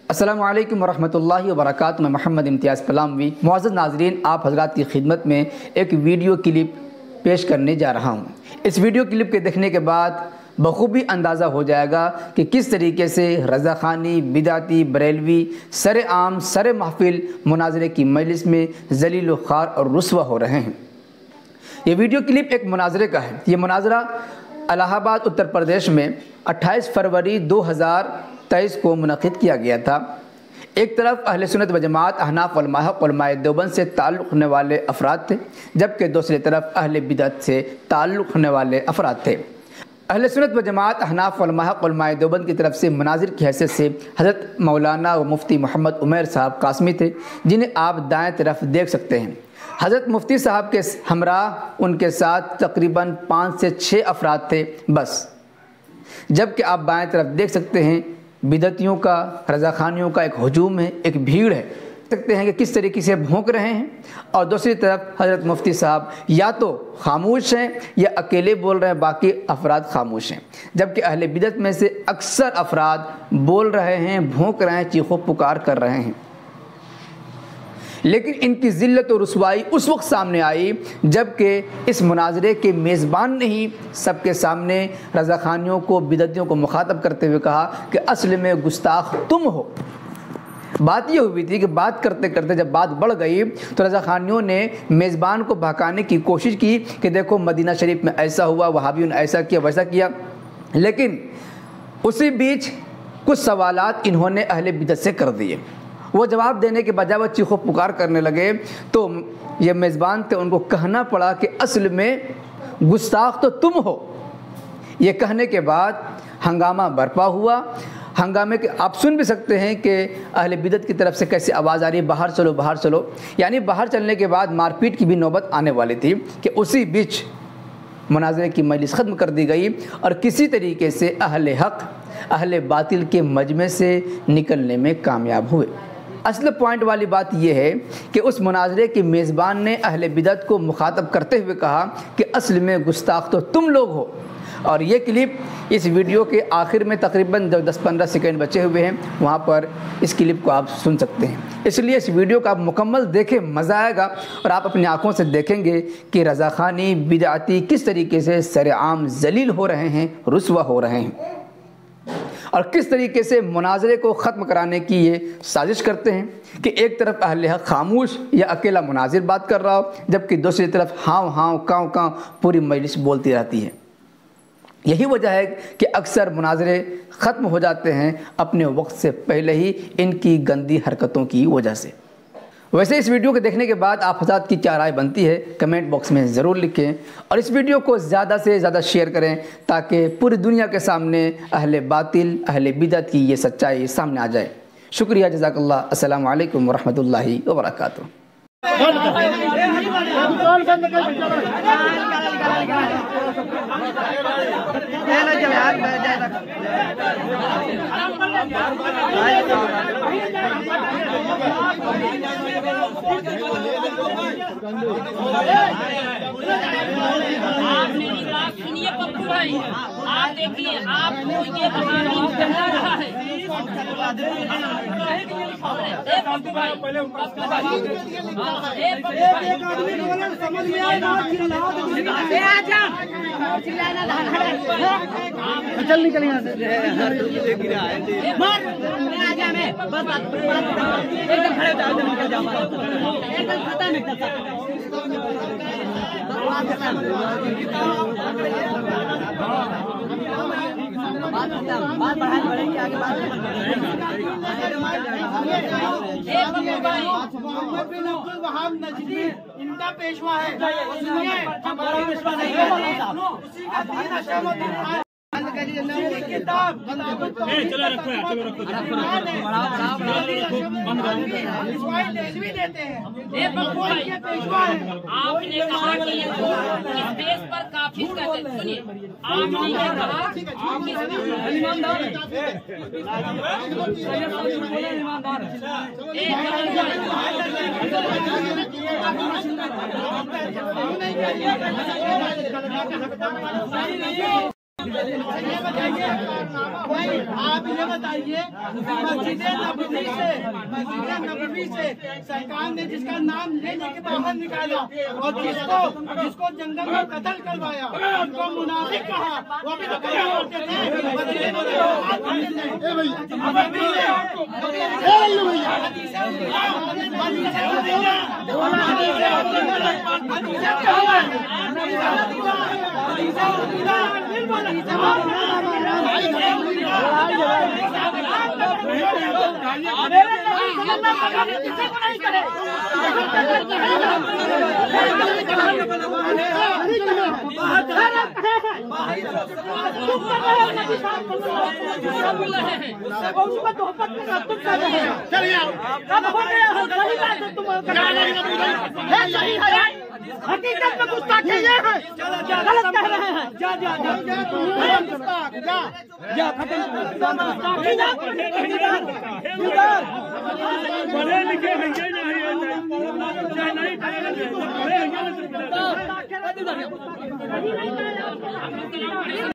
अस्सलामुअलैकुम वरहमतुल्लाहि वबरकातुहू। मैं मोहम्मद इम्तियाज़ पलामवी। मुअज़्ज़ज़ नाज़रीन, आप हज़रात की खिदमत में एक वीडियो क्लिप पेश करने जा रहा हूँ। इस वीडियो क्लिप के देखने के बाद बखूबी अंदाज़ा हो जाएगा कि किस तरीके से रज़ाख़ानी, बिदाती, बरेलवी सरे आम सरे महफिल मुनाज़रे की मजलिस में ज़लील व ख़ार और रुस्वा हो रहे हैं। ये वीडियो क्लिप एक मुनाज़रे का है। ये मुनाज़रा इलाहाबाद उत्तर प्रदेश में 28 फरवरी 2023 को मुनक़िद किया गया था। एक तरफ अहले सुन्नत व जमात अहनाफ वल मज़हब उलमाए देवबंद से ताल्लुक़ रखने वाले अफराद थे, जबकि दूसरी तरफ अहले बिदअत से ताल्लुक़ रखने वाले अफराद थे। अहले सुन्नत व जमात अहनाफ वल मज़हब उलमाए देवबंद की तरफ से मुनाज़िर की हैसियत से हज़रत मौलाना व मुफ्ती मोहम्मद उमैर साहब कासमी थे, जिन्हें आप दाएँ तरफ देख सकते हैं। हज़रत मुफ्ती साहब के हमराह उनके साथ तकरीबन 5 से 6 अफराद थे बस। जबकि आप बाएं तरफ देख सकते हैं बिदतियों का, रज़ाख़ानियों का एक हजूम है, एक भीड़ है। सकते हैं कि किस तरीके से भौंक रहे हैं। और दूसरी तरफ हज़रत मुफ्ती साहब या तो खामोश हैं या अकेले बोल रहे हैं, बाकी अफराद खामोश हैं। जबकि अहले बिदत में से अक्सर अफराद बोल रहे हैं, भौंक रहे हैं, चीखो पुकार कर रहे हैं। लेकिन इनकी ज़िल्लत और रुसवाई उस वक्त सामने आई जबकि इस मुनाज़रे के मेज़बान ने ही सबके सामने रज़ाख़ानियों को, बिदतियों को मुखातब करते हुए कहा कि असल में गुस्ताख तुम हो। बात यह हुई थी कि बात करते करते जब बात बढ़ गई तो रज़ाख़ानियों ने मेज़बान को बहकाने की कोशिश की कि देखो मदीना शरीफ में ऐसा हुआ, वहाबियों ने ऐसा किया, वैसा किया। लेकिन उसी बीच कुछ सवालात इन्होंने अहले बिदत से कर दिए। वो जवाब देने के बजाय वो चीखो पुकार करने लगे, तो ये मेज़बान थे, उनको कहना पड़ा कि असल में गुस्ताख तो तुम हो। ये कहने के बाद हंगामा बरपा हुआ। हंगामे के आप सुन भी सकते हैं कि अहले बिदत की तरफ से कैसे आवाज़ आ रही है, बाहर चलो, बाहर चलो। यानी बाहर चलने के बाद मारपीट की भी नौबत आने वाली थी कि उसी बीच मुनाज़रे की मजलिस ख़त्म कर दी गई और किसी तरीके से अहले हक़ अहले बातिल के मजमे से निकलने में कामयाब हुए। असल पॉइंट वाली बात यह है कि उस मुनाज़रे के मेज़बान ने अहले बिदत को मुखातब करते हुए कहा कि असल में गुस्ताख तो तुम लोग हो। और ये क्लिप इस वीडियो के आखिर में तकरीबन 10-15 सेकंड बचे हुए हैं, वहाँ पर इस क्लिप को आप सुन सकते हैं। इसलिए इस वीडियो को आप मुकम्मल देखें, मज़ा आएगा और आप अपनी आँखों से देखेंगे कि रज़ाख़ानी, बिदअती किस तरीके से सरेआम ज़लील हो रहे हैं, रुस्वा हो रहे हैं और किस तरीके से मुनाज़रे को ख़त्म कराने की ये साजिश करते हैं कि एक तरफ अहले हक़ खामोश या अकेला मुनाज़िर बात कर रहा हो, जबकि दूसरी तरफ हाव हाव काँव काँव पूरी मजलिस बोलती रहती है। यही वजह है कि अक्सर मुनाज़रे ख़त्म हो जाते हैं अपने वक्त से पहले ही इनकी गंदी हरकतों की वजह से। वैसे इस वीडियो को देखने के बाद आप हज़रात की क्या राय बनती है कमेंट बॉक्स में ज़रूर लिखें और इस वीडियो को ज़्यादा से ज़्यादा शेयर करें ताकि पूरी दुनिया के सामने अहले बातिल, अहले बिदअत की ये सच्चाई सामने आ जाए। शुक्रिया, जज़ाकल्लाह। अस्सलामु अलैकुम वरहमतुल्लाहि वबरकातुहू। सुनिए पप्पू भाई, आप देखिए आपको ये कहानी कहना रहा है। पप्पू भाई, समझ में चल निकल यहाँ से। बात बढ़ेगी आगे बात। इनका पेशवा है, हमारा पेशवा नहीं है। चलो रखो यार, चलो रखो। आपने कहा कि इस देश पर काफिर कहते, सुनिए आपने ये कहा ईमानदार आप ये बताइए, मस्जिद नबवी से सरकार ने जिसका नाम लेने के बाहर निकाला और जिसको जंगल में कत्ल करवाया, उनको मुनाफिक कहा, वो भी तो क्या करते थे? हकीकत में गुस्ताखी ये है, गलत कह रहे हैं। जा पढ़े लिखे हैं